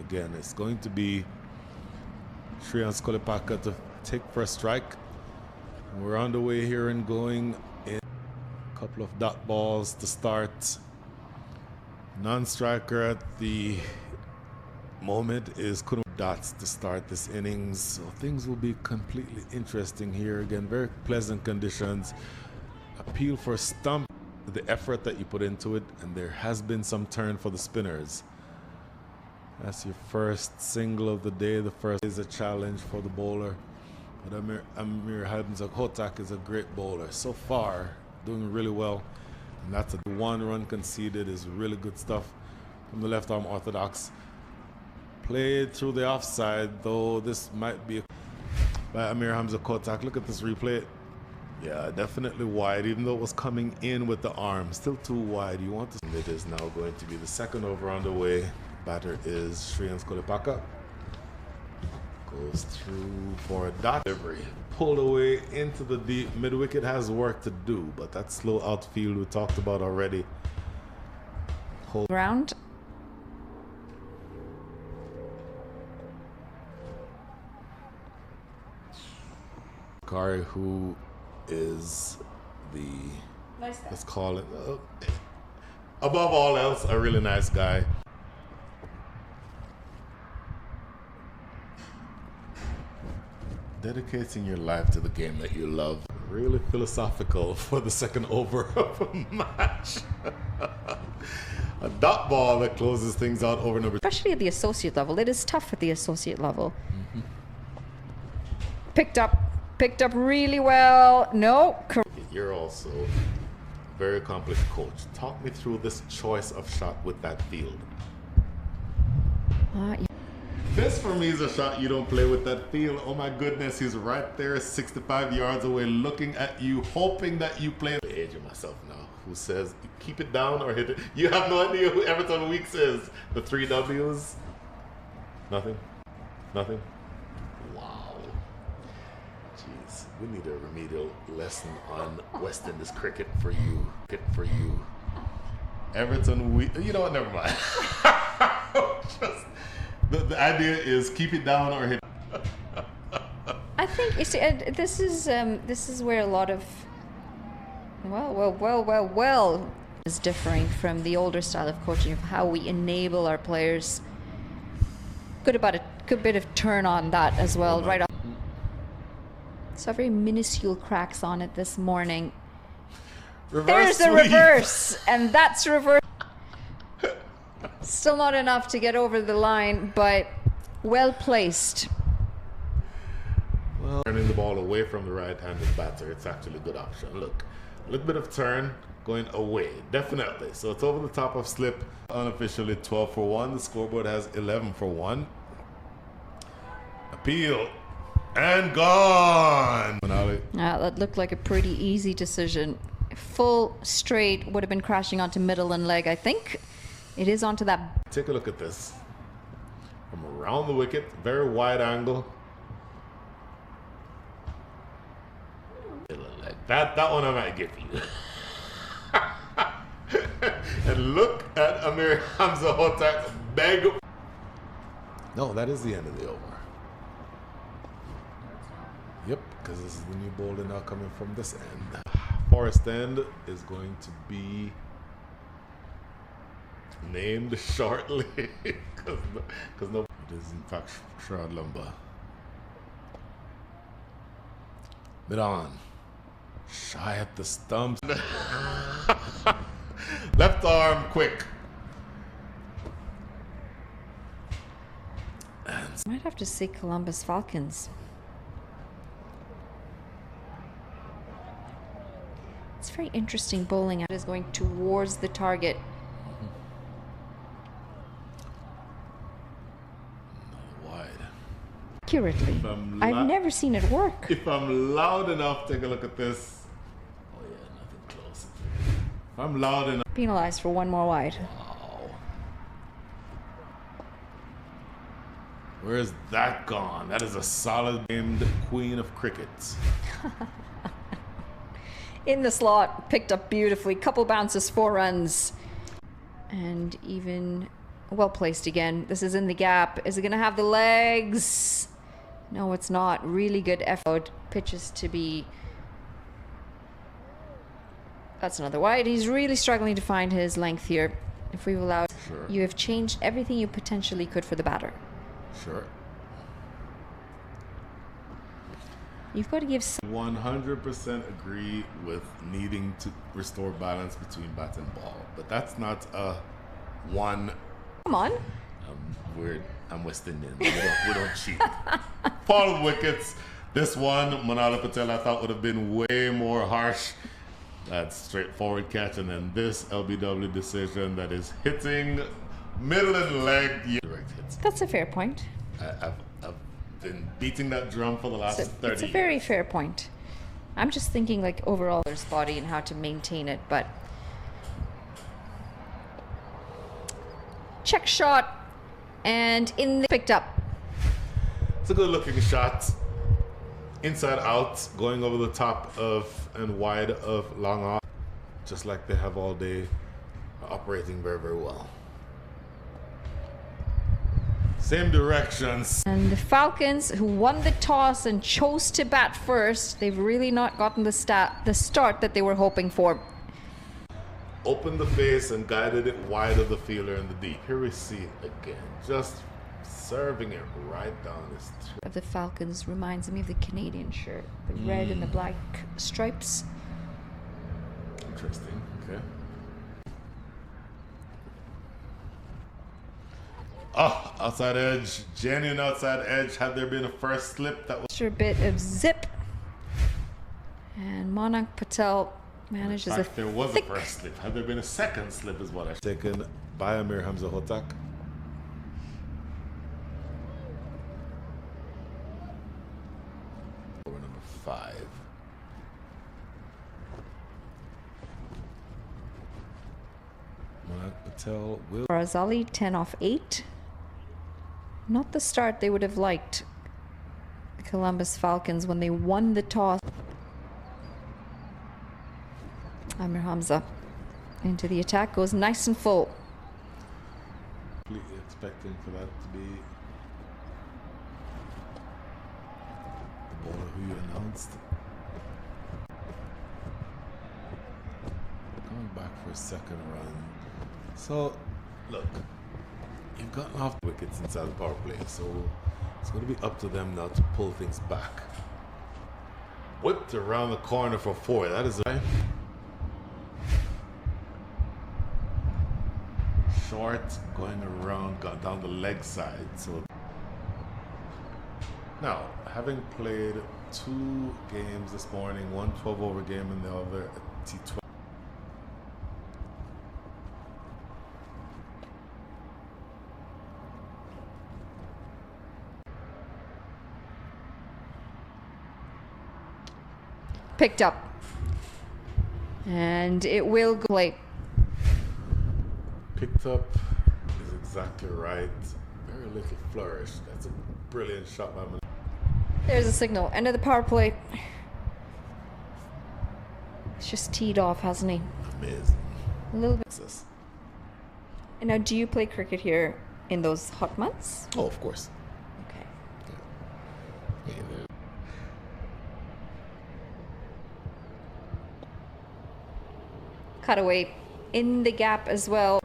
again. It's going to be Shreyan Skolipaka to take first strike. We're on the way here and going in. A couple of dot balls to start. Non-striker at the moment is Kuno dots to start this innings. So things will be completely interesting here. Again, very pleasant conditions. Appeal for stump, the effort that you put into it, and there has been some turn for the spinners. That's your first single of the day. The first is a challenge for the bowler. But Amir Hamza-Kotak is a great bowler. So far, doing really well. And that's a 1 run conceded is really good stuff from the left arm orthodox. Played through the offside, though this might be by Amir Hamza-Kotak. Look at this replay. Yeah, definitely wide, even though it was coming in with the arm. Still too wide. You want to. It is now going to be the second over on the way. Batter is Shreyan Skolipaka. Goes through for a dot delivery. Pulled away into the deep. Mid-wicket has work to do, but that slow outfield we talked about already. Round. Kari, who is the, let's call it, above all else, a really nice guy. Dedicating your life to the game that you love. Really philosophical for the second over of a match. A dot ball that closes things out over number. Especially at the associate level. It is tough at the associate level. Picked up really well. No. You're also a very accomplished coach. Talk me through this choice of shot with that field. This for me is a shot you don't play with that field. Oh my goodness, he's right there 65 yards away looking at you, hoping that you play. The age of myself now, who says keep it down or hit it. You have no idea who Everton Week says. The 3 W's. Nothing. Nothing. Wow. Jeez, we need a remedial lesson on West Indies cricket for you. Everton Week. You know what? Never mind. Just, the idea is keep it down or hit. I think you see, this is where a lot of well is differing from the older style of coaching of how we enable our players. Good bit of turn on that as well, right off. So very minuscule cracks on it this morning. There's the reverse, and that's reverse. Still not enough to get over the line, but well placed. Well, turning the ball away from the right-handed batter, it's actually a good option. Look, a little bit of turn going away, definitely. So it's over the top of slip, unofficially 12 for 1. The scoreboard has 11 for 1. Appeal and gone. That looked like a pretty easy decision. Full straight would have been crashing onto middle and leg, I think. It is onto that. Take a look at this. From around the wicket, very wide angle. Like that one I might give you. And look at Amir Hamza-Kotak's bag. No, that is the end of the over. Yep, because this is the new bowler now coming from this end. Forest End is going to be named shortly because no, it is in fact Shroud Lumber. Mid on, shy at the stumps. Left arm quick. Might have to say Columbus Falcons. It's very interesting bowling. It is going towards the target. Accurately. I've never seen it work. If I'm loud enough, take a look at this. Oh yeah, nothing close. If I'm loud enough. Penalized for 1 more wide. Wow. Where's that gone? That is a solid named queen of cricket. In the slot, picked up beautifully. Couple bounces, 4 runs. And even Well placed again. This is in the gap. Is it going to have the legs? No, it's not. Really good effort. Pitches to be... That's another wide. He's really struggling to find his length here. If we've allowed... Sure. You have changed everything you potentially could for the batter. Sure. You've got to give... 100% agree with needing to restore balance between bat and ball. But that's not a one... Come on. I'm West Indian. We don't cheat. Foul wickets. This one, Manala Patel, I thought would have been way more harsh. That's straightforward catch. And then this LBW decision that is hitting middle and leg. Direct hits. That's a fair point. I've been beating that drum for the last 30 years. It's a very fair point. I'm just thinking like overall their body and how to maintain it, but check shot and in the picked up. It's a good looking shot. Inside out, going over the top of and wide of long off, just like they have all day, operating very, very well. Same directions. And the Falcons, who won the toss and chose to bat first, they've really not gotten the start that they were hoping for. Opened the face and guided it wide of the fielder in the deep. Here we see it again, just serving it right down his throat. Of the Falcons reminds me of the Canadian shirt, the red and the black stripes. Interesting. Okay. Oh, outside edge, genuine outside edge. Had there been a first slip, that was Extra bit of zip, and Manak Patel manages in fact, there was a first slip. Had there been a second slip, is what I taken by Amir Hamza Hotak. Over number 5. Manak Patel will. Razali 10 off 8. Not the start they would have liked, the Columbus Falcons, when they won the toss. Amir Hamza into the attack, goes nice and full. Completely expecting for that to be the bowler who you announced. Going back for a second run. So, look, you've gotten off the wickets inside the power play, so it's going to be up to them now to pull things back. Whipped around the corner for 4. That is a short, going around, got down the leg side. So now, having played 2 games this morning, one 12-over game and the other a T20. Picked up, and it will go play. Picked up is exactly right. Very little flourish. That's a brilliant shot by Manal. There's a signal. End of the power play. He's just teed off, hasn't he? Amazing. A little bit. This. And now, do you play cricket here in those hot months? Oh, of course. Okay. Yeah, there. Cutaway in the gap as well.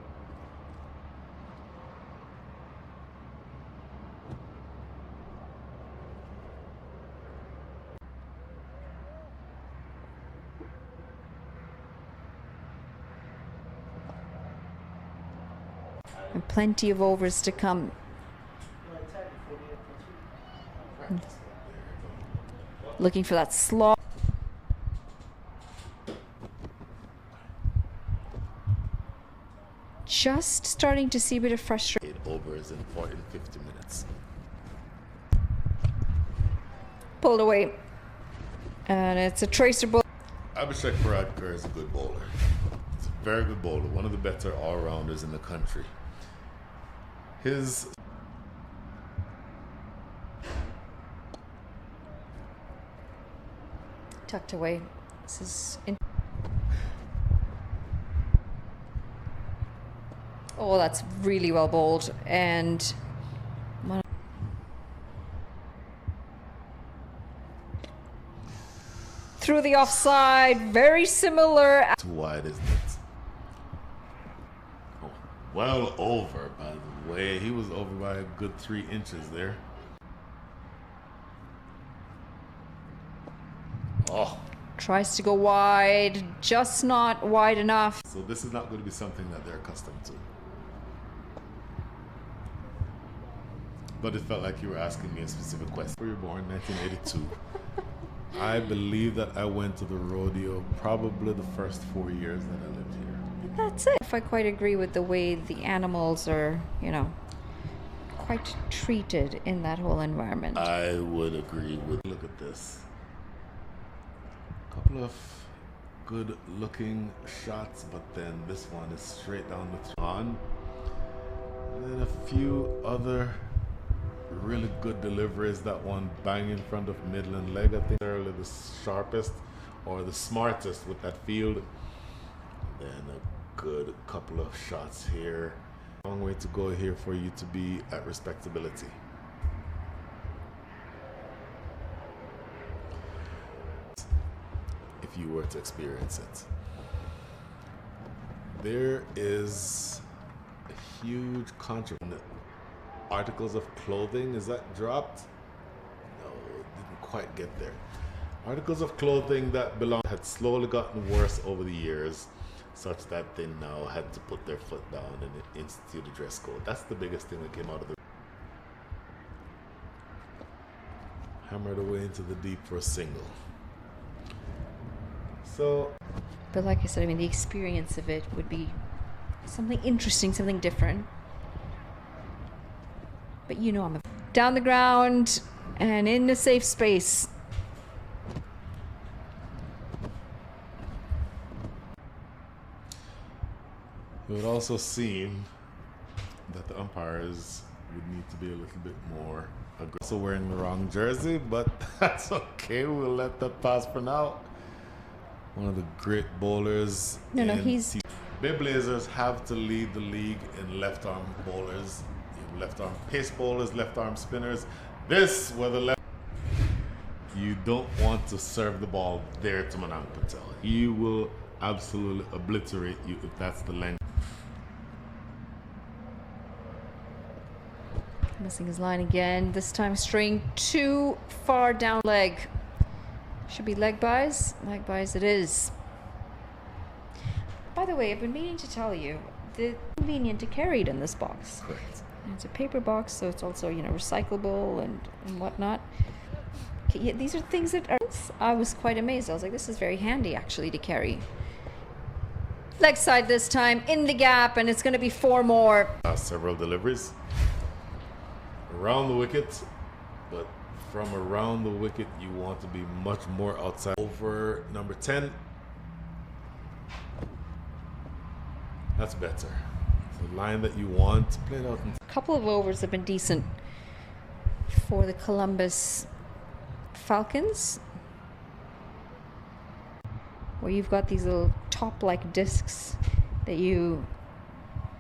And plenty of overs to come. Looking for that slot. Just starting to see a bit of frustration. 8 overs in 40 to 50 minutes. Pulled away. And it's a tracer ball. Abhishek Paradkar is a good bowler. He's a very good bowler, one of the better all-rounders in the country. His Tucked away. This is Oh, that's really well bowled. And through the offside, very similar. Too wide, isn't it? Oh, well over, by the way. He was over by a good 3 inches there. Oh. Tries to go wide, just not wide enough. So this is not going to be something that they're accustomed to. But it felt like you were asking me a specific question. Were you born 1982? I believe that I went to the rodeo probably the first 4 years that I lived here. That's it. If I quite agree with the way the animals are, you know, quite treated in that whole environment. I would agree with. Look at this. Couple of good looking shots, but then this one is straight down the on. And then a few other really good deliveries. That one bang in front of Midland leg. I think they're the sharpest or the smartest with that field. Then a good couple of shots here. Long way to go here for you to be at respectability. If you were to experience it. There is a huge controversy. Articles of clothing, is that dropped? No, it didn't quite get there. Articles of clothing that had slowly gotten worse over the years, such that they now had to put their foot down and institute a dress code. That's the biggest thing that came out of the hammered away into the deep for a single. So, but like I said, I mean, the experience of it would be something interesting, something different. But you know, I'm down the ground and in a safe space. It would also seem that the umpires would need to be a little bit more aggressive. Also wearing the wrong jersey, but that's okay. We'll let that pass for now. One of the great bowlers. No, he's. Bay Blazers have to lead the league in left arm bowlers. You have left arm pace bowlers, left arm spinners. This, where the left. You don't want to serve the ball there to Manang Patel. He will absolutely obliterate you if that's the length. Missing his line again. This time straying too far down leg. Should be leg buys. Leg buys it is. By the way, I've been meaning to tell you, the convenient to carry it in this box. Correct. And it's a paper box, so it's also, you know, recyclable and whatnot. Okay, yeah, these are things that are. I was quite amazed. I was like, this is very handy actually to carry. Leg side this time in the gap, and it's going to be 4 more. Several deliveries around the wicket, but from around the wicket, you want to be much more outside. Over number 10. That's better. It's the line that you want. Play it out. A couple of overs have been decent for the Columbus Falcons, where you've got these little top-like discs that you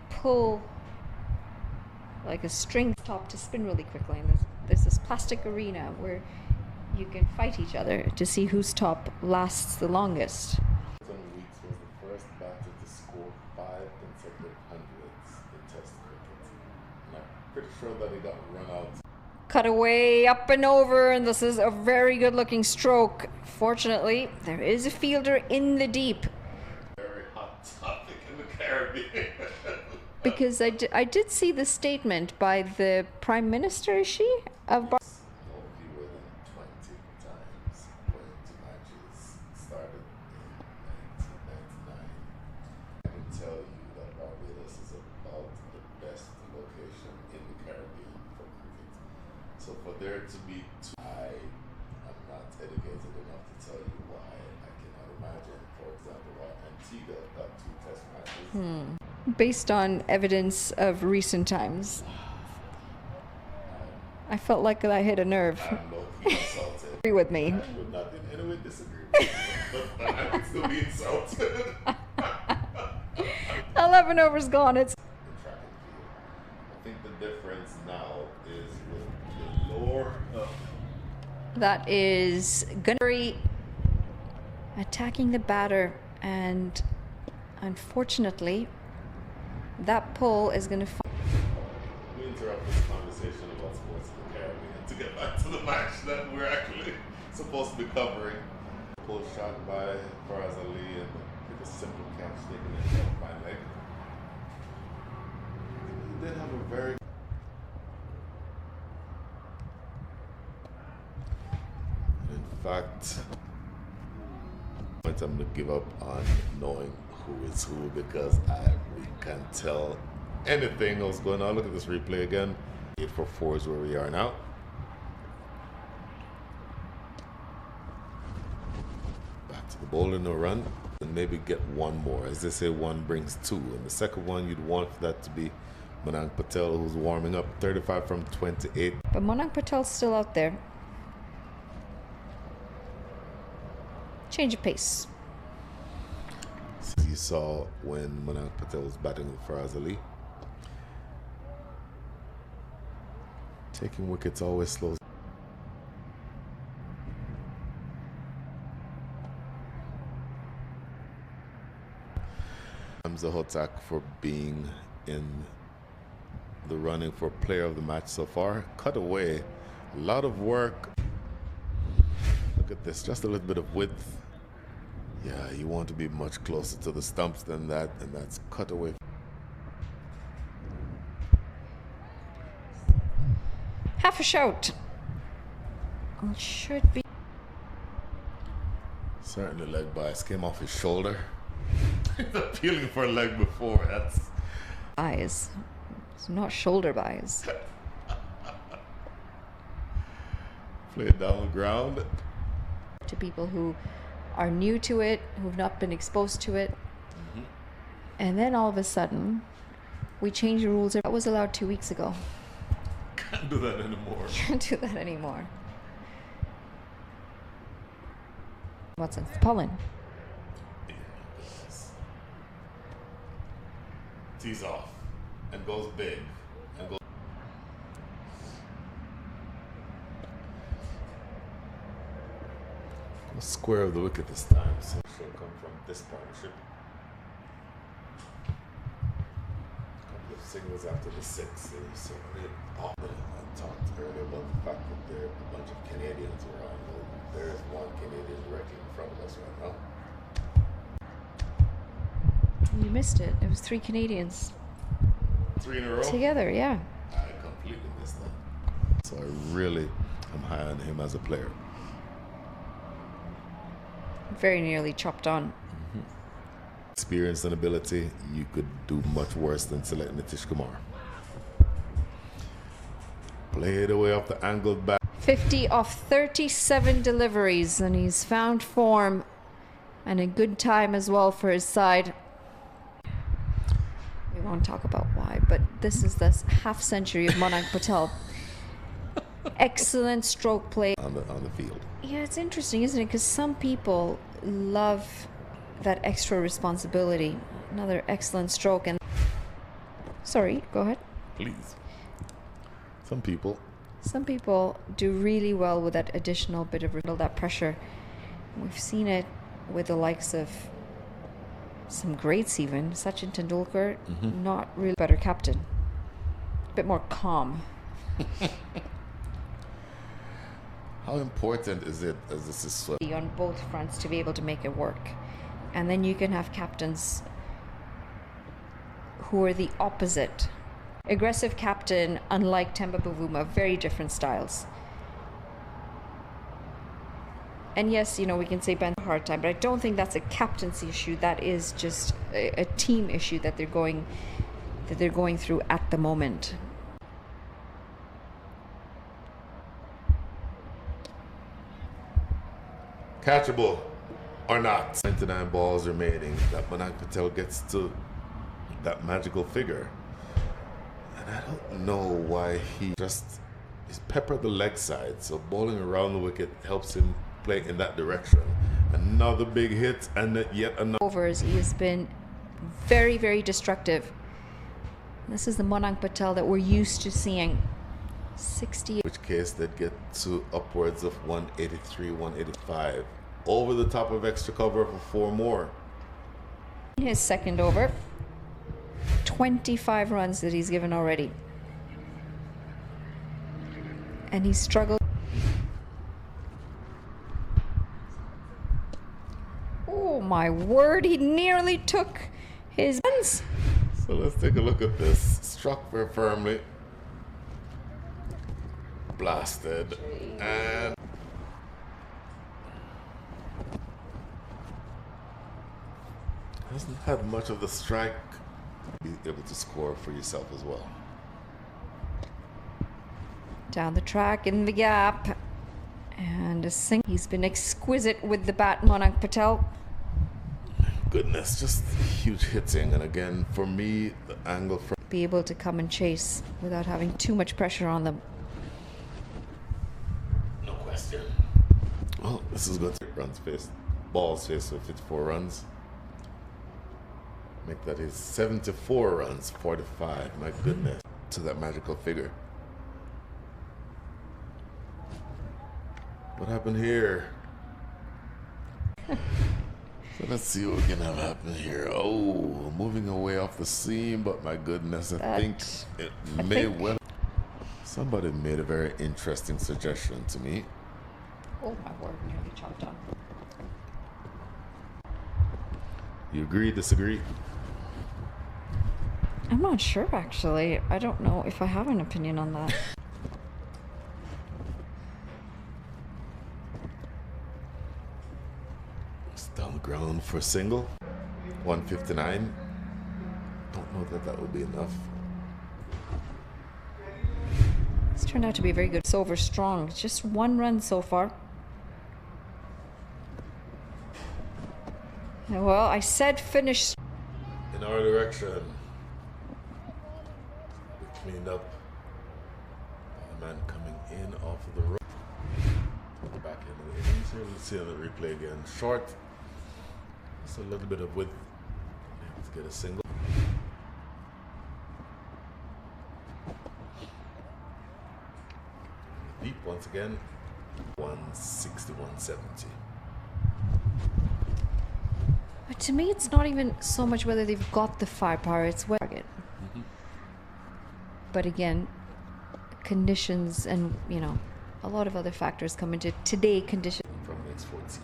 pull like a string top to spin really quickly, and there's this plastic arena where you can fight each other to see whose top lasts the longest. Weeks was the first batter to score 5 consecutive hundreds in Test cricket. And I'm pretty sure that he got run out. Cut away, up and over, and this is a very good-looking stroke. Fortunately, there is a fielder in the deep. Very hot topic in the Caribbean. Because I did see the statement by the Prime Minister, is she? Of No fewer than 20 times going to matches started in 1999. I can tell you that Barbados is about the best location in the Caribbean for cricket. So for there to be two, I am not educated enough to tell you why. I cannot imagine, for example, why Antigua got 2 test matches. based on evidence of recent times. I felt like I hit a nerve. I'm low-key insulted. Agree with me. I would not in any way disagree with you, but I would still be insulted. 11 overs gone. It's That is Gunnery attacking the batter, and unfortunately that pull is going to We interrupt this conversation about sports in the Caribbean to get back to the match that we're actually supposed to be covering. Pull shot by Faraz Ali and a simple catch taken in by leg. He did have a very in fact, I'm going to give up on knowing who is who because we can't tell anything else going on. Look at this replay again. 8 for 4 is where we are now. Back to the bowling, no run, and maybe get one more. As they say, one brings two. And the second one, you'd want that to be Manang Patel, who's warming up. 35 from 28. But Manang Patel's still out there. Change of pace. You saw when Manang Patel was batting with Faraz Ali. Taking wickets always slows. Hamza Hotak for being in the running for player of the match so far. Cut away. A lot of work. Look at this. Just a little bit of width. Yeah, you want to be much closer to the stumps than that, and that's cut away. Half a shout. It should be. Certainly leg bias came off his shoulder. Appealing for a leg before. That's Bias. It's not shoulder bias. play it down the ground. To people who are new to it, who've not been exposed to it. And then all of a sudden, we change the rules. That was allowed 2 weeks ago. Can't do that anymore. Can't do that anymore. Watson, pollen. Tees off and goes big and goes. Square of the wicket this time, so she'll come from this partnership. A couple of signals after the 6. So I talked earlier about the fact that there are a bunch of Canadians around. There is one Canadian directly in front of us right now. You missed it. It was 3 Canadians. 3 in a row? Together, yeah. I completely missed that. So I really am high on him as a player. Very nearly chopped on. Experience and ability, you could do much worse than selecting Nitish Kumar. Played away off the angled back. 50 off 37 deliveries, and he's found form and a good time as well for his side. We won't talk about why, but this is the half century of Manang Patel. Excellent stroke play On the field. Yeah, it's interesting, isn't it? Because some people love that extra responsibility. Another excellent stroke. And sorry, go ahead. Please. Some people do really well with that additional bit of that pressure. We've seen it with the likes of some greats, even Sachin Tendulkar. Not really better captain. A bit more calm. How important is it as this is so On both fronts to be able to make it work. And then you can have captains who are the opposite. Aggressive captain, unlike Temba Bavuma, very different styles. And yes, you know, we can say Ben a hard time, but I don't think that's a captaincy issue. That is just a team issue that they're going through at the moment. catchable or not. 99 balls remaining. That Manang Patel gets to that magical figure. And I don't know why he's peppered the leg side. So bowling around the wicket helps him play in that direction. Another big hit and yet another. Overs, he has been very, very destructive. This is the Manang Patel that we're used to seeing. 60. In which case they'd get to upwards of 183, 185. Over the top of extra cover for 4 more. His second over. 25 runs that he's given already. And he struggled. Oh my word, he nearly took his runs. So let's take a look at this. Struck very firmly. Blasted. And hasn't had much of the strike. Be able to score for yourself as well. Down the track in the gap. And a single. He's been exquisite with the bat, Monank Patel. Goodness, just huge hitting. And again, for me, the angle from Be able to come and chase without having too much pressure on them. no question. Well, this is good. Runs faced, balls faced with 54 runs. Make that his 74 runs, 45. My goodness, to that magical figure. What happened here? So let's see what we can have happen here. Oh, moving away off the seam, but my goodness, I think it may well. Somebody made a very interesting suggestion to me. Oh my word, nearly chopped on. You agree, disagree? I'm not sure actually. I don't know if I have an opinion on that. It's down the ground for a single. 159. Don't know that that would be enough. It's turned out to be very good. It's over strong. It's just 1 run so far. Well, I said finish. In our direction. We cleaned up. A man coming in off of the road. Back into the innings here. Let's see on the replay again. Short. Just a little bit of width. Let's get a single. Deep once again. 160, 170. But to me, it's not even so much whether they've got the firepower, it's where target. But again, conditions and, you know, a lot of other factors come into today conditions. From the next 14.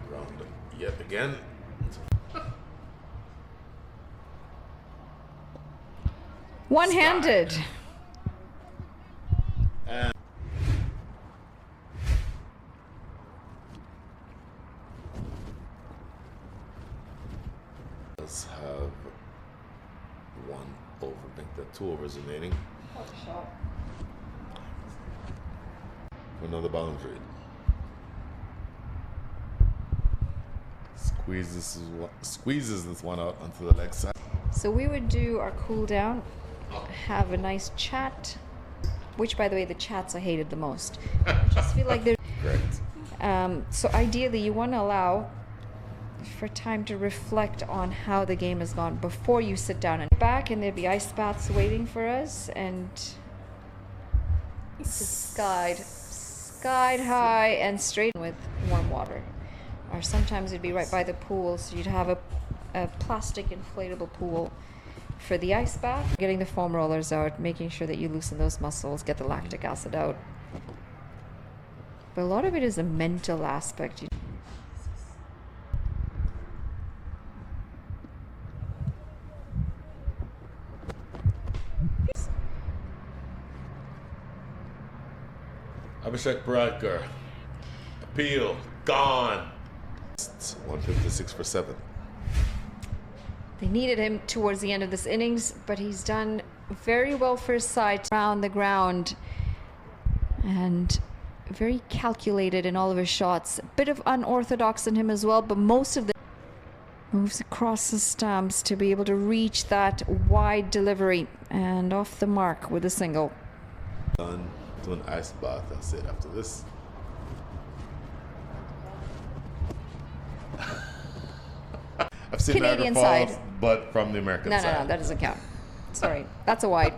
Ground yet again. One-handed. And does have 1 over. I think there are 2 overs remaining. For another boundary. Squeezes this one out onto the leg side. So we would do our cool down, have a nice chat, which by the way, the chats I hated the most. I just feel like there's Correct. so ideally you want to allow for time to reflect on how the game has gone before you sit down and back, and there'd be ice baths waiting for us, and just skied high and straight with warm water. Or sometimes it'd be right by the pool, so you'd have a plastic inflatable pool for the ice bath, getting the foam rollers out, making sure that you loosen those muscles, get the lactic acid out. But a lot of it is a mental aspect. Abhishek Bradkar. Appeal. Gone. 156 for 7. They needed him towards the end of this innings, but he's done very well for his side around the ground and very calculated in all of his shots. A bit of unorthodox in him as well, but most of the moves across the stumps to be able to reach that wide delivery and off the mark with a single. Done to an ice bath. That's it after this. I've see Niagara Canadian Falls, side. but from the American No, side. no, that doesn't count. Sorry, that's a wide.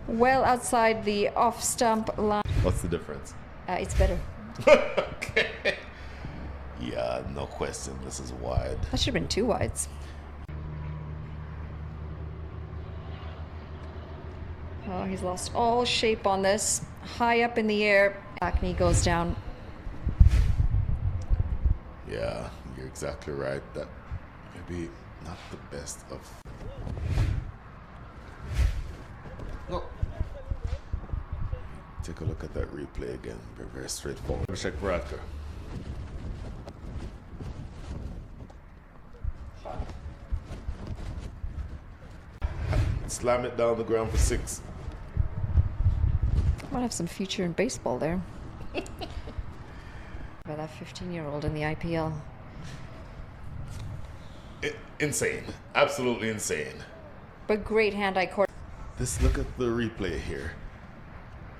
Well outside the off-stump line. What's the difference? It's better. Okay. Yeah, no question. This is wide. That should have been 2 wides. Oh, he's lost all shape on this. High up in the air. Back knee goes down. Yeah, you're exactly right. That maybe not the best of. Oh. Take a look at that replay again. Very, very straightforward. Check Bradker. Slam it down the ground for 6. Might have some future in baseball there. By that 15-year-old in the IPL. Insane. Absolutely insane. But great hand-eye court. This, look at the replay here.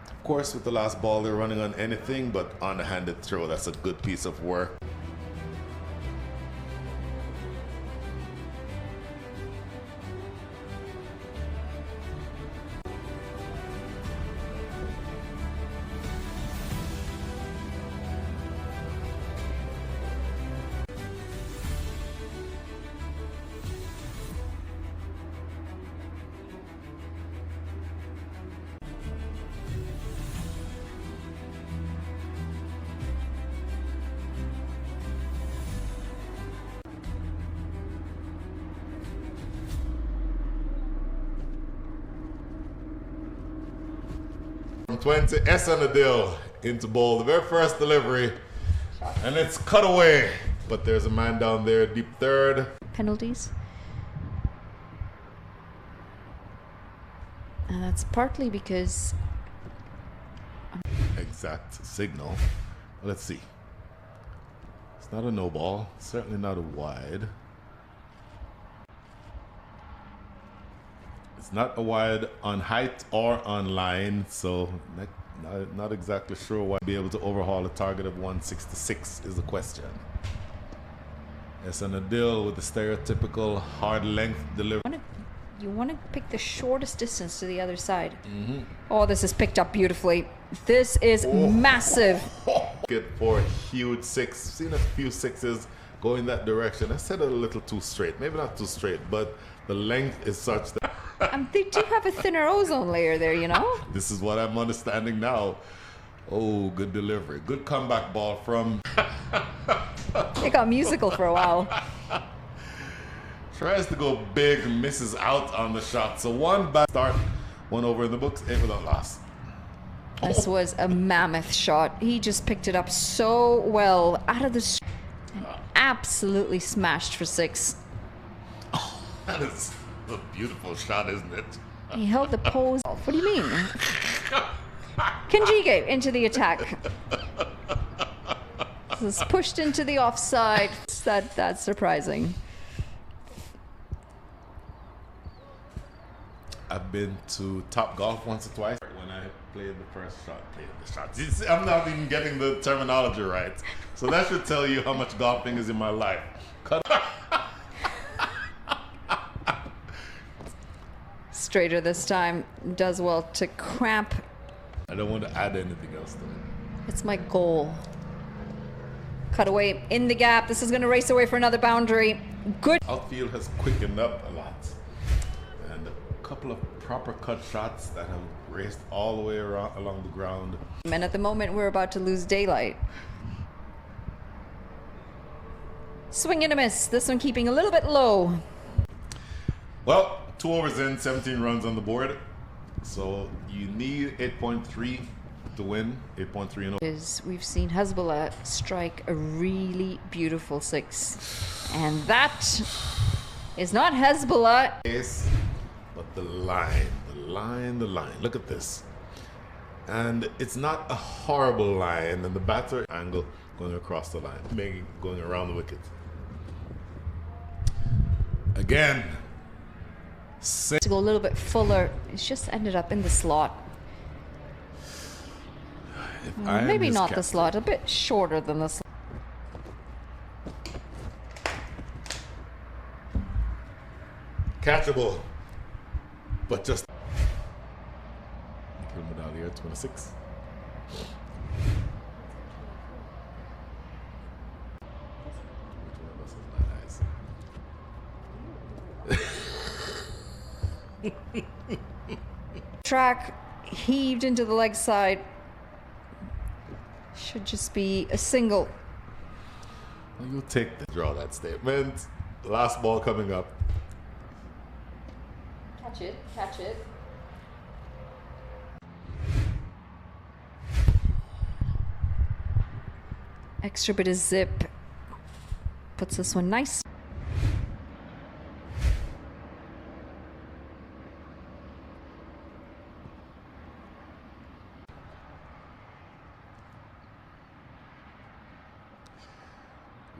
Of course, with the last ball, they're running on anything but on the handed throw. That's a good piece of work. From 20, S on the deal into ball. The very first delivery. And it's cut away. But there's a man down there, deep third. Penalties. And that's partly because... Exact signal. Let's see. It's not a no ball. Certainly not a wide. It's not a wide on height or on line, so not exactly sure why be able to overhaul a target of 166 is the question. Yes, and a deal with the stereotypical hard length delivery. You want to pick the shortest distance to the other side. Oh, this is picked up beautifully. This is massive. Get for a huge 6. Seen a few 6s going that direction. I said it a little too straight. Maybe not too straight, but the length is such that... They do have a thinner ozone layer there, you know? This is what I'm understanding now. Oh, good delivery. Good comeback ball from... It got musical for a while. Tries to go big, misses out on the shot. So one bad start, one over in the books, 8 without loss. This was a mammoth shot. He just picked it up so well out of the... and absolutely smashed for 6. Oh, that is a beautiful shot, isn't it? He held the pose. What do you mean? Kenjige into the attack. This is pushed into the offside. That's surprising. I've been to Top Golf once or twice. When I played the first shot, You see, I'm not even getting the terminology right. So that should tell you how much golfing is in my life. Straighter this time. Does well to cramp. I don't want to add anything else to it. It's my goal. Cut away in the gap. This is going to race away for another boundary. Good. Outfield has quickened up a lot. And a couple of proper cut shots that have raced all the way around along the ground. And at the moment, we're about to lose daylight. Swing and a miss. This one keeping a little bit low. Well, 2 overs in, 17 runs on the board. So you need 8.3 to win. 8.3 and We've seen Hezbollah strike a really beautiful 6. And that is not Hezbollah. Yes, but the line. Look at this. And it's not a horrible line. And the batter angle going across the line, going around the wicket. Again. To go a little bit fuller. It's just ended up in the slot. Maybe not the slot, a bit shorter than the slot. catchable, but just kill medallion 26. Track heaved into the leg side. Should just be a single. You take the draw that statement. Last ball coming up. Catch it, catch it. Extra bit of zip. Puts this one nice.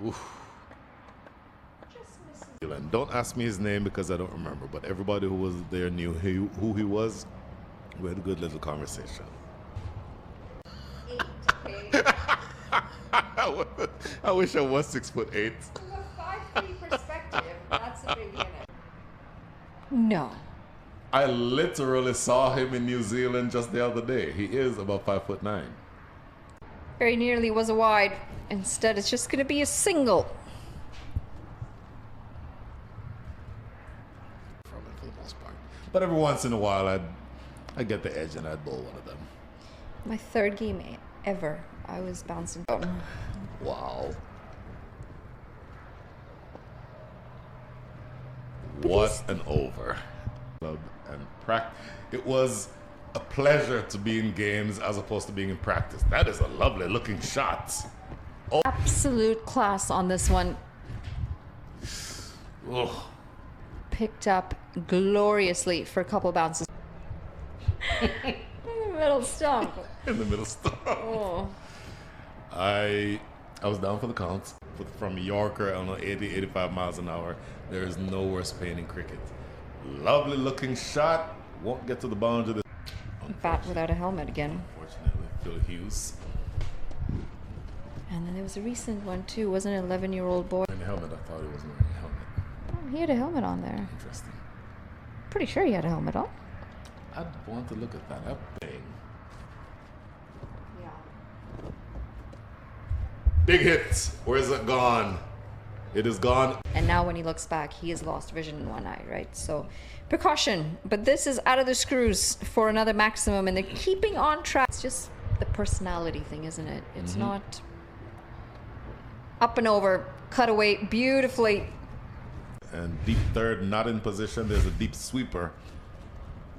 Oof. Don't ask me his name because I don't remember, but everybody who was there knew who he was. We had a good little conversation. 8, okay. I wish I was 6'8". From a 5'3" perspective, that's a big unit. No. I literally saw him in New Zealand just the other day. He is about 5'9". Very nearly was a wide. Instead, it's just going to be a single. For the most part. But every once in a while, I'd get the edge and I'd bowl one of them. My third game ever, I was bouncing. Wow. What an over. And it was a pleasure to be in games as opposed to being in practice. That is a lovely looking shot. Oh. Absolute class on this one. Ugh. Picked up gloriously for a couple bounces. In the middle stump. In the middle stump. Oh. I was down for the count. From Yorker on 80, 85 miles an hour. There is no worse pain in cricket. Lovely looking shot. Won't get to the boundary. Bat without a helmet again. Unfortunately, Phil Hughes. And then there was a recent one too, wasn't it? 11-year-old boy. In the helmet, I thought he wasn't wearing a helmet. Oh, he had a helmet on there. Interesting. Pretty sure he had a helmet on. I'd want to look at that. That thing. Yeah. Big hit. Where is it gone? It is gone. And now when he looks back, he has lost vision in one eye, right? So precaution. But this is out of the screws for another maximum, and they're keeping on track. It's just the personality thing, isn't it? It's not up and over, cut away beautifully. And deep third, not in position. There's a deep sweeper.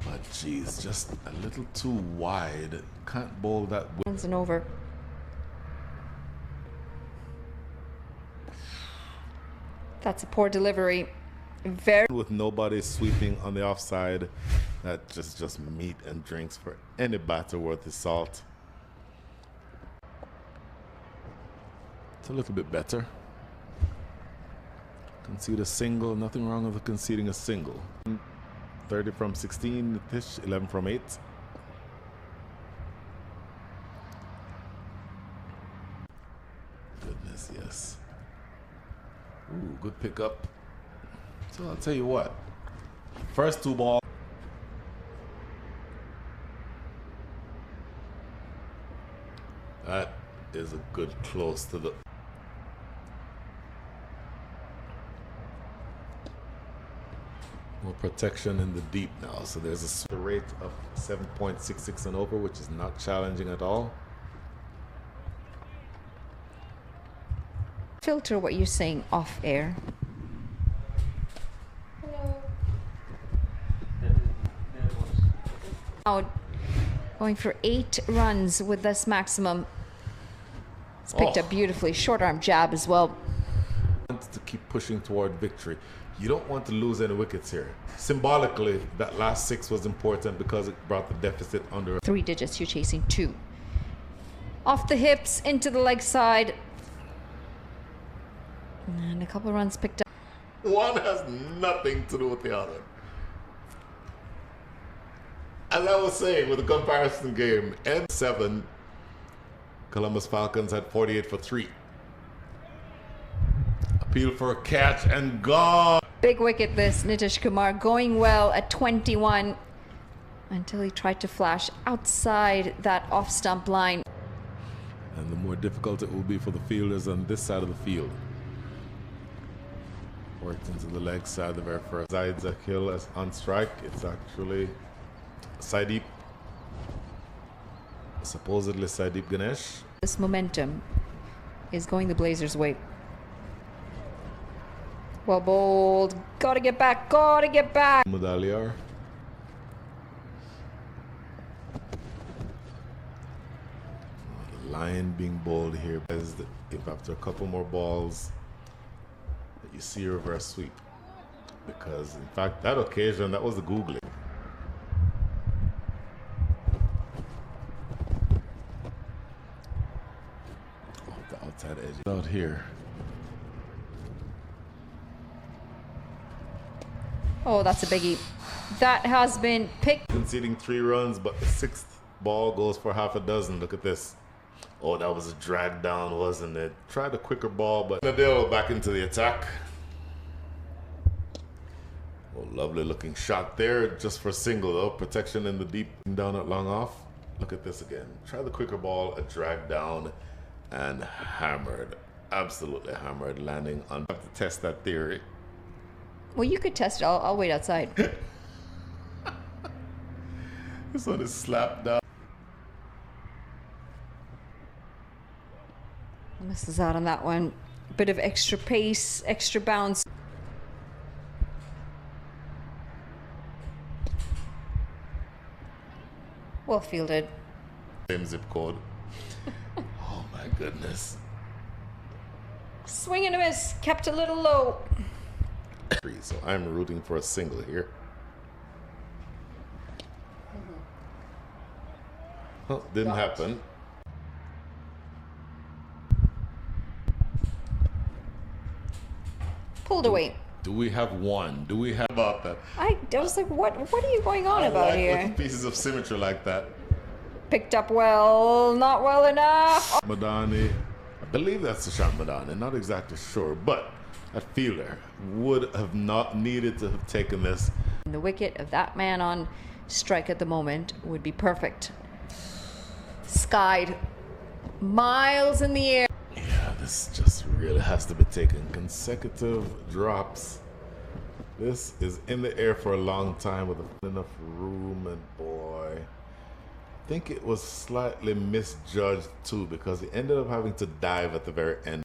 But geez, just a little too wide. Can't bowl that way. Once and over. That's a poor delivery. Very. With nobody sweeping on the offside, that just meat and drinks for any batter worth his salt. It's a little bit better. Concede a single. Nothing wrong with conceding a single. 30 from 16, 11 from 8. Goodness, yes. Ooh, good pickup. So I'll tell you what. First two ball. That is a good close to the. More protection in the deep now. So there's a rate of 7.66 and over, which is not challenging at all. Filter what you're saying off air. Hello. Now going for 8 runs with this maximum. It's picked up beautifully. Short arm jab as well. To keep pushing toward victory. You don't want to lose any wickets here. Symbolically, that last 6 was important because it brought the deficit under 3 digits. You're chasing 2. Off the hips, into the leg side. And a couple runs picked up. One has nothing to do with the other. As I was saying with the comparison game, N7, Columbus Falcons had 48 for 3. Appeal for a catch and gone. Big wicket this, Nitish Kumar, going well at 21 until he tried to flash outside that off-stump line. And the more difficult it will be for the fielders on this side of the field. Worked into the leg side the very first. Zaid Zakil as on strike. It's actually Saideep. Supposedly Saideep Ganesh. This momentum is going the Blazers' way. Well bowled. Gotta get back. Gotta get back. Mudaliar. The line being bowled here is that if after a couple more balls that you see a reverse sweep. Because in fact that occasion that was the googling. Off the outside edge. Out here. Oh, that's a biggie. That has been picked. Conceding 3 runs, but the 6th ball goes for half a dozen. Look at this. Oh, that was a drag down, wasn't it? Tried a quicker ball, but Nadal back into the attack. Oh, lovely looking shot there, just for single though. Protection in the deep down at long off. Look at this again. Try the quicker ball, a drag down, and hammered. Absolutely hammered, landing on. I have to test that theory. Well, you could test it. I'll wait outside. This one is slapped down. Misses out on that one. Bit of extra pace, extra bounce. Well fielded. Same zip code. Oh my goodness. Swing and a miss. Kept a little low. So I'm rooting for a single here. Well, didn't happen. Pulled away. Do we have one? Do we have about that? I was like, what are you going on about like here? little pieces of symmetry like that. Picked up well, not well enough. Madani, I believe that's Sashan Madani, not exactly sure, but that fielder would have not needed to have taken this. The wicket of that man on strike at the moment would be perfect. Skied miles in the air. Yeah, this just really has to be taken. Consecutive drops. This is in the air for a long time with enough room, and boy, I think it was slightly misjudged too, because he ended up having to dive at the very end.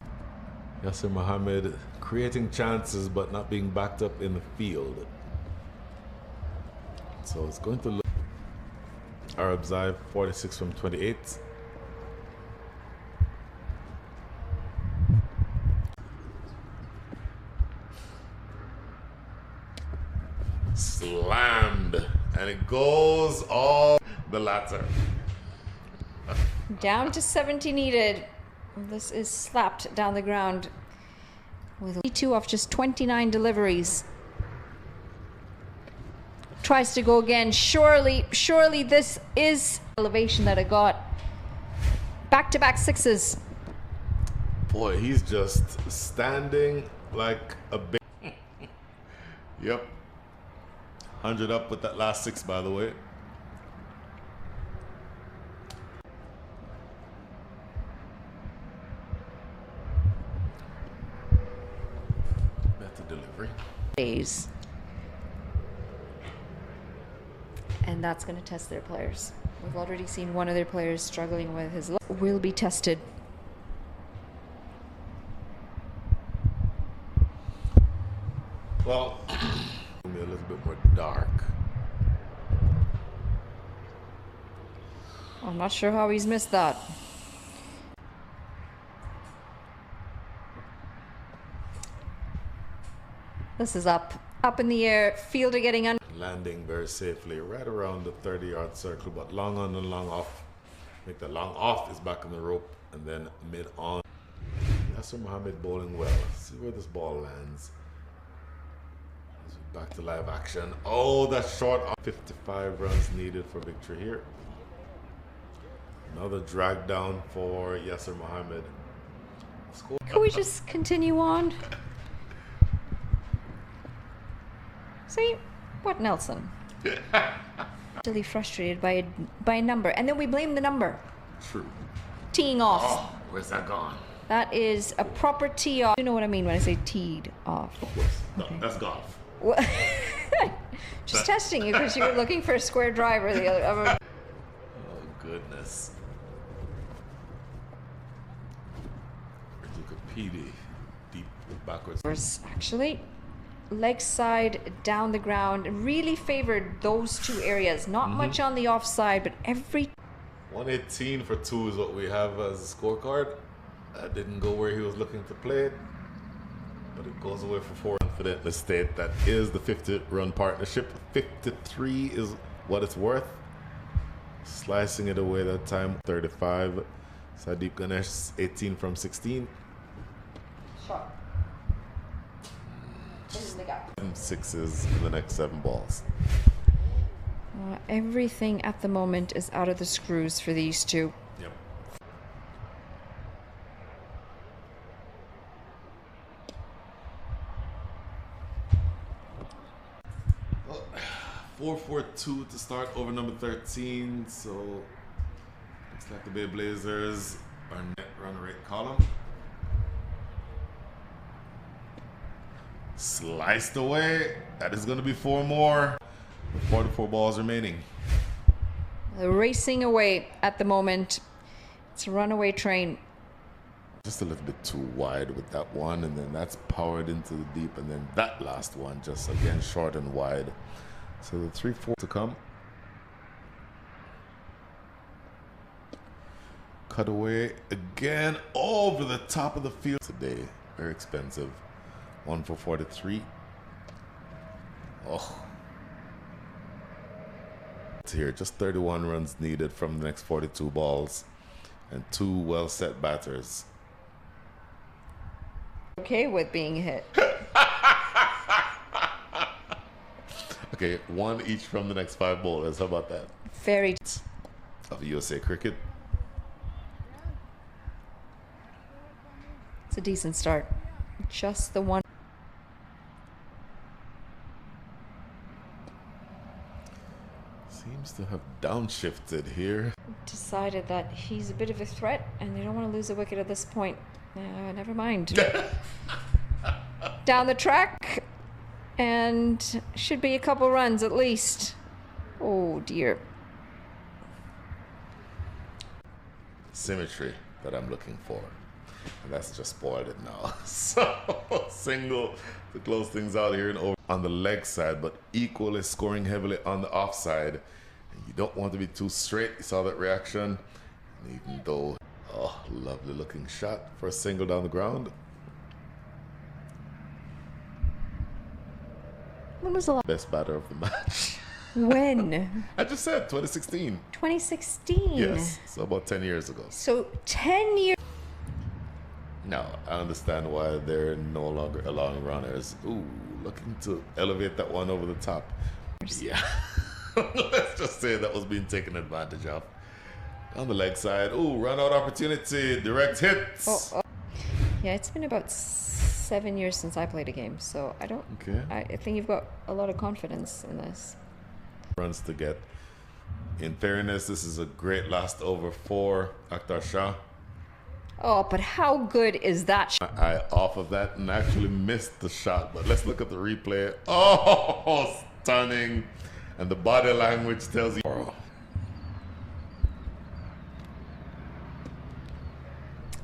Yasir Mohammed creating chances but not being backed up in the field. So it's going to look. Arab Zaid 46 from 28. Slammed, and it goes all the latter. Down to 70 needed. This is slapped down the ground with 2 off just 29 deliveries. Tries to go again. Surely this is elevation that it got. Back-to-back sixes. Boy, he's just standing like a big. Yep. 100 up with that last 6, by the way. Better delivery. Days. And that's going to test their players. We've already seen one of their players struggling with his will be tested. Well, a little bit more dark. I'm not sure how he's missed that. This is up in the air. Fielder getting under. Landing very safely right around the 30-yard circle, but long on and long off. Make the long off is back in the rope, and then mid on. Yasir Mohammed bowling well. See where this ball lands. Back to live action. Oh, that's short. 55 runs needed for victory here. Another drag down for Yasir Mohammed. Can we just continue on? See? What Nelson? Really frustrated by a number. And then we blame the number. True. Teeing off. Oh, where's that gone? That is a proper tee off. You know what I mean when I say teed off. Of course. No, Okay. that's golf. Well, just testing you because you were looking for a square driver the other. Oh, goodness. Look at PD. Deep backwards. Actually, leg side down the ground really favored those two areas. Not much on the offside, but every 118 for 2 is what we have as a scorecard. That didn't go where he was looking to play it, but it goes away for 4. Confident to state that is the 50-run partnership. 53 is what it's worth. Slicing it away that time. 35. Sadiq Ganesh 18 from 16. shot. In the gap. 6s in the next 7 balls. Everything at the moment is out of the screws for these two. Yep. 4-4-2 to start over number 13. So looks like the Bay Blazers are net run rate column. Sliced away. That is going to be 4 more. 44 balls remaining. Racing away at the moment. It's a runaway train. Just a little bit too wide with that one, and then that's powered into the deep, and then that last one just again short and wide. So the 3-4 to come. Cut away again over the top of the field today. Very expensive. 1 for 43. Oh. It's here. Just 31 runs needed from the next 42 balls, and 2 well set batters. Okay with being hit. Okay, 1 each from the next 5 bowlers. How about that? Very. Of USA Cricket. It's a decent start. Just the one. Seems to have downshifted here. Decided that he's a bit of a threat and they don't want to lose a wicket at this point. Never mind. Down the track, and should be a couple runs at least. Oh dear. Symmetry that I'm looking for. And that's just spoiled it now. So single to close things out here and over on the leg side, but equally scoring heavily on the offside. And you don't want to be too straight. You saw that reaction. And even though, oh, lovely looking shot for a single down the ground. When was the last? Best batter of the match. When? I just said 2016. 2016. Yes, so about 10 years ago. So 10 years. Now, I understand why they're no longer allowing runners. Ooh, looking to elevate that one over the top. Yeah. Let's just say that was being taken advantage of. On the leg side. Ooh, run out opportunity. Direct hits. Oh. Yeah, it's been about 7 years since I played a game, so I don't. Okay. I think you've got a lot of confidence in this. Runs to get. In fairness, this is a great last over for Akhtar Shah. Oh, but how good is that? My eye off of that and actually missed the shot. But let's look at the replay. Oh, stunning. And the body language tells you.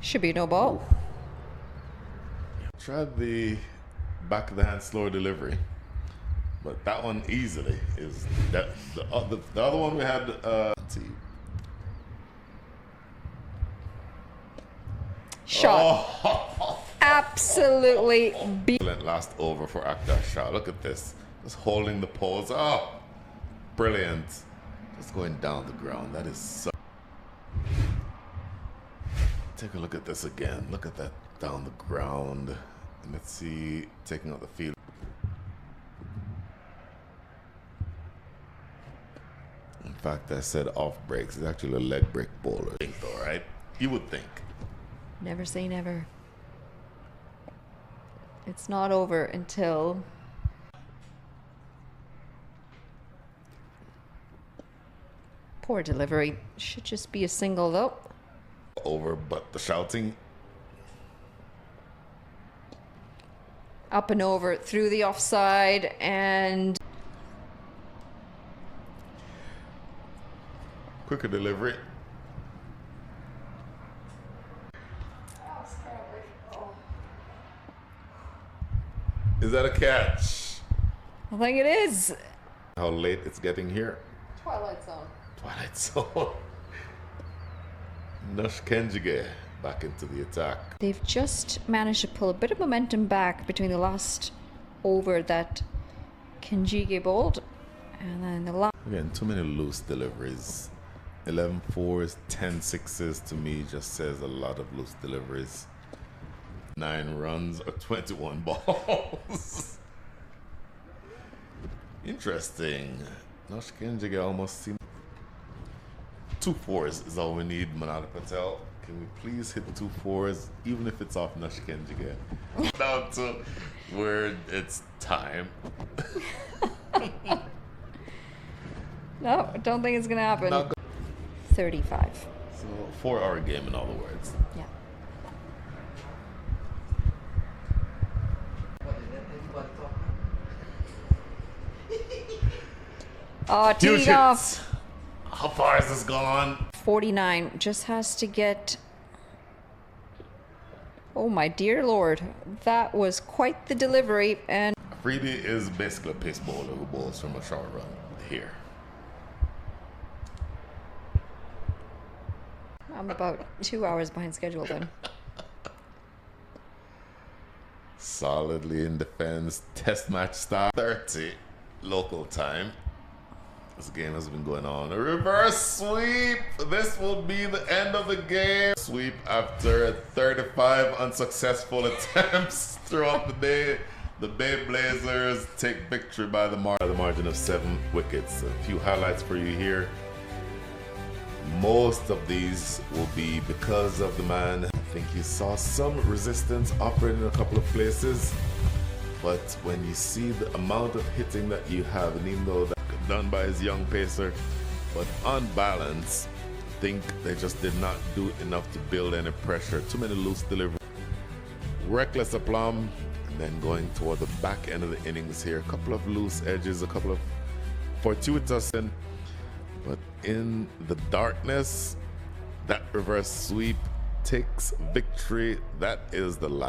Should be no ball. Tried the back of the hand slower delivery. But that one easily is that the other one we had Shot. Oh. Absolutely Last over for Akhtar Shah. Look at this. Just holding the pose. Oh, brilliant. Just going down the ground. That is so. Take a look at this again. Look at that down the ground. And let's see, taking out the field. In fact, I said off breaks. It's actually a leg break bowler. Think though, right? You would think. never say never. It's not over until Poor delivery. Should just be a single though. Over, but the shouting. Up and over through the offside and Quicker delivery. Is that a catch? I think it is. How late it's getting here? Twilight Zone. Twilight Zone. Nush Kenjige back into the attack. They've just managed to pull a bit of momentum back between the last over that Kenjige bowled and then the last. Again, too many loose deliveries. 11 fours, 10 sixes to me just says a lot of loose deliveries. 9 runs or 21 balls. Interesting. Nush Kenjige almost seemed. 2 fours is all we need, Manada Patel. Can we please hit 2 fours, even if it's off Nush Kenjige? Down to where it's time. No, I don't think it's gonna happen. Not 35. So 4-hour game in other words. Yeah. Oh, Huge teed off. hits. How far has this gone? 49 just has to get. Oh my dear lord, that was quite the delivery. And Afridi is basically a pace bowler who bowls from a short run here. I'm about 2 hours behind schedule then. Solidly in defense. Test match start 30 local time. This game has been going on. A reverse sweep. This will be the end of the game. Sweep after 35 unsuccessful attempts throughout the day. The Bay Blazers take victory by the margin of 7 wickets. A few highlights for you here. Most of these will be because of the man. I think you saw some resistance operating in a couple of places. But when you see the amount of hitting that you have, and even though that's done by his young pacer, but on balance, I think they just did not do enough to build any pressure. Too many loose deliveries. Reckless aplomb, and then going toward the back end of the innings here. A couple of loose edges, a couple of fortuitous, but in the darkness, that reverse sweep takes victory. That is the last.